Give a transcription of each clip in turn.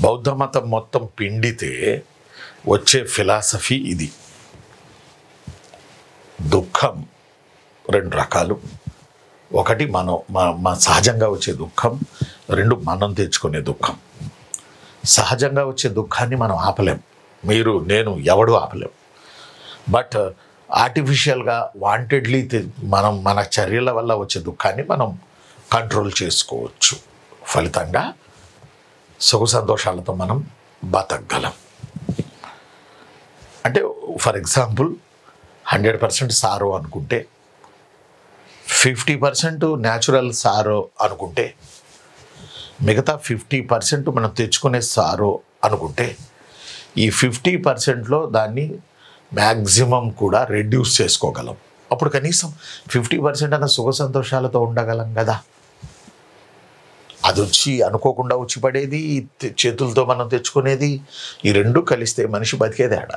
బౌద్ధ మతం మొత్తం పిండితే వచ్చే ఫిలాసఫీ ఇది. దుఃఖం రెండు రకాలు. ఒకటి మన సహజంగా వచ్చే దుఃఖం, రెండు మనం తెచ్చుకునే దుఃఖం. సహజంగా వచ్చే దుఃఖాన్ని మనం ఆపలేం, మీరు నేను ఎవడు ఆపలేం. బట్ ఆర్టిఫిషియల్గా వాంటెడ్లీ మన చర్యల వల్ల వచ్చే దుఃఖాన్ని మనం కంట్రోల్ చేసుకోవచ్చు. ఫలితంగా సుఖ సంతోషాలతో మనం బతకగలం. అంటే ఫర్ ఎగ్జాంపుల్ 100% సారో అనుకుంటే, 50% న్యాచురల్ సారో అనుకుంటే, మిగతా 50% మనం తెచ్చుకునే సారో అనుకుంటే, ఈ 50%లో దాన్ని మ్యాక్సిమం కూడా రెడ్యూస్ చేసుకోగలం. అప్పుడు కనీసం 50% అన్న సుఖ సంతోషాలతో ఉండగలం కదా. అది వచ్చి అనుకోకుండా వచ్చి పడేది, చేతులతో మనం తెచ్చుకునేది, ఈ రెండు కలిస్తే మనిషి బతికేది ఆడ,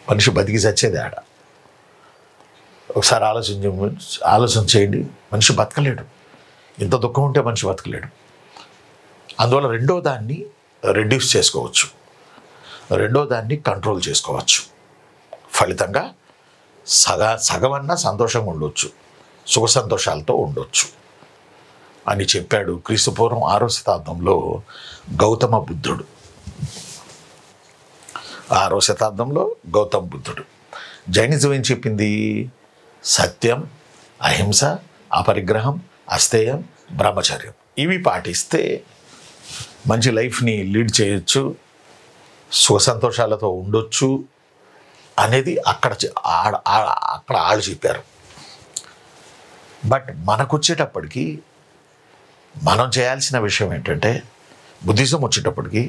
మనిషి బతికి చచ్చేది ఆడ. ఒకసారి ఆలోచన చేయండి, మనిషి బతకలేడు. ఇంత దుఃఖం ఉంటే మనిషి బతకలేడు. అందువల్ల రెండో దాన్ని రెడ్యూస్ చేసుకోవచ్చు, రెండో దాన్ని కంట్రోల్ చేసుకోవచ్చు. ఫలితంగా సగమన్నా సంతోషంగా ఉండొచ్చు, సుఖ సంతోషాలతో ఉండొచ్చు అని చెప్పాడు క్రీస్తుపూర్వం 6వ శతాబ్దంలో గౌతమ బుద్ధుడు. 6వ శతాబ్దంలో గౌతమ బుద్ధుడు. జైనిజం ఏం చెప్పింది? సత్యం, అహింస, అపరిగ్రహం, అస్థేయం, బ్రహ్మచర్యం, ఇవి పాటిస్తే మంచి లైఫ్ని లీడ్ చేయొచ్చు, సుఖ సంతోషాలతో ఉండొచ్చు అనేది అక్కడ వాళ్ళు చెప్పారు. బట్ మనకు వచ్చేటప్పటికి మనం చేయాల్సిన విషయం ఏంటంటే, బుద్ధిజం వచ్చేటప్పటికి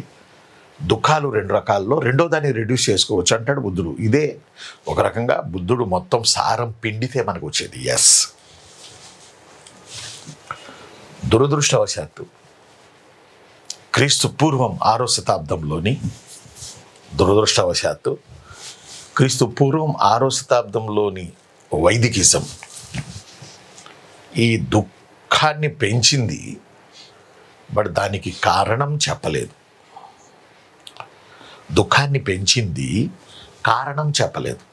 దుఃఖాలు రెండు రకాల్లో రెండో దాన్ని రెడ్యూస్ చేసుకోవచ్చు అంటాడు బుద్ధుడు. ఇదే ఒక రకంగా బుద్ధుడు మొత్తం సారం పిండితే మనకు వచ్చేది. ఎస్, దురదృష్టవశాత్తు క్రీస్తు పూర్వం 6వ శతాబ్దంలోని క్రీస్తు పూర్వం 6వ శతాబ్దంలోని వైదికిజం ఈ దుఃఖాన్ని పెంచింది. బట్ దానికి కారణం చెప్పలేదు. దుఃఖాన్ని పెంచింది, కారణం చెప్పలేదు.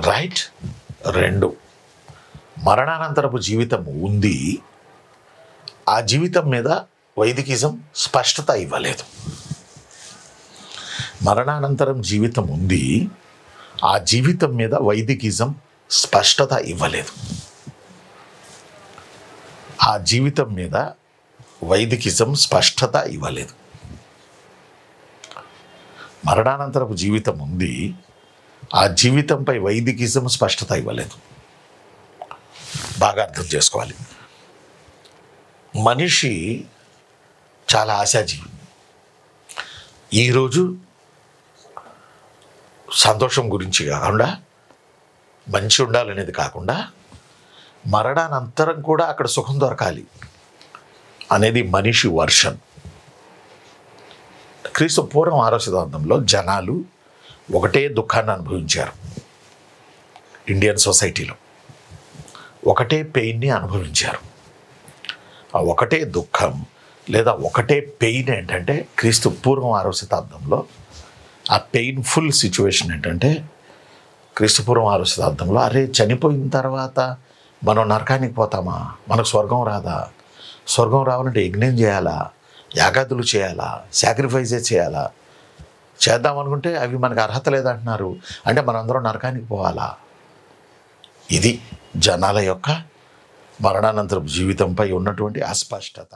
రైట్. రెండు, మరణానంతరపు జీవితం ఉంది, ఆ జీవితం మీద వైదికిజం స్పష్టత ఇవ్వలేదు. మరణానంతరం జీవితం ఉంది, ఆ జీవితం మీద వైదికిజం స్పష్టత ఇవ్వలేదు. ఆ జీవితం మీద వైదికిజం స్పష్టత ఇవ్వలేదు. మరణానంతరపు జీవితం ఉంది, ఆ జీవితంపై వైదికిజం స్పష్టత ఇవ్వలేదు. బాగా అర్థం చేసుకోవాలి. మనిషి చాలా ఆశాజీవి. ఈరోజు సంతోషం గురించి కాకుండా, మంచి ఉండాలనేది కాకుండా, మరణానంతరం కూడా అక్కడ సుఖం దొరకాలి అనేది మనిషి వర్షన్. క్రీస్తు పూర్వం 6వ శతాబ్దంలో జనాలు ఒకటే దుఃఖాన్ని అనుభవించారు. ఇండియన్ సొసైటీలో ఒకటే పెయిన్ని అనుభవించారు. ఆ ఒకటే దుఃఖం లేదా ఒకటే పెయిన్ ఏంటంటే, క్రీస్తు పూర్వం 6వ శతాబ్దంలో ఆ పెయిన్ఫుల్ సిచ్యువేషన్ ఏంటంటే, క్రీస్తుపూర్వం 6వ శతాబ్దంలో అరే చనిపోయిన తర్వాత మనం నరకానికి పోతామా, మనకు స్వర్గం రాదా, స్వర్గం రావాలంటే యజ్ఞం చేయాలా, యాగాదులు చేయాలా, సాక్రిఫైజే చేయాలా, చేద్దామనుకుంటే అవి మనకు అర్హత లేదంటున్నారు, అంటే మనందరం నరకానికి పోవాలా. ఇది జనాల యొక్క మరణానంతరపు జీవితంపై ఉన్నటువంటి అస్పష్టత.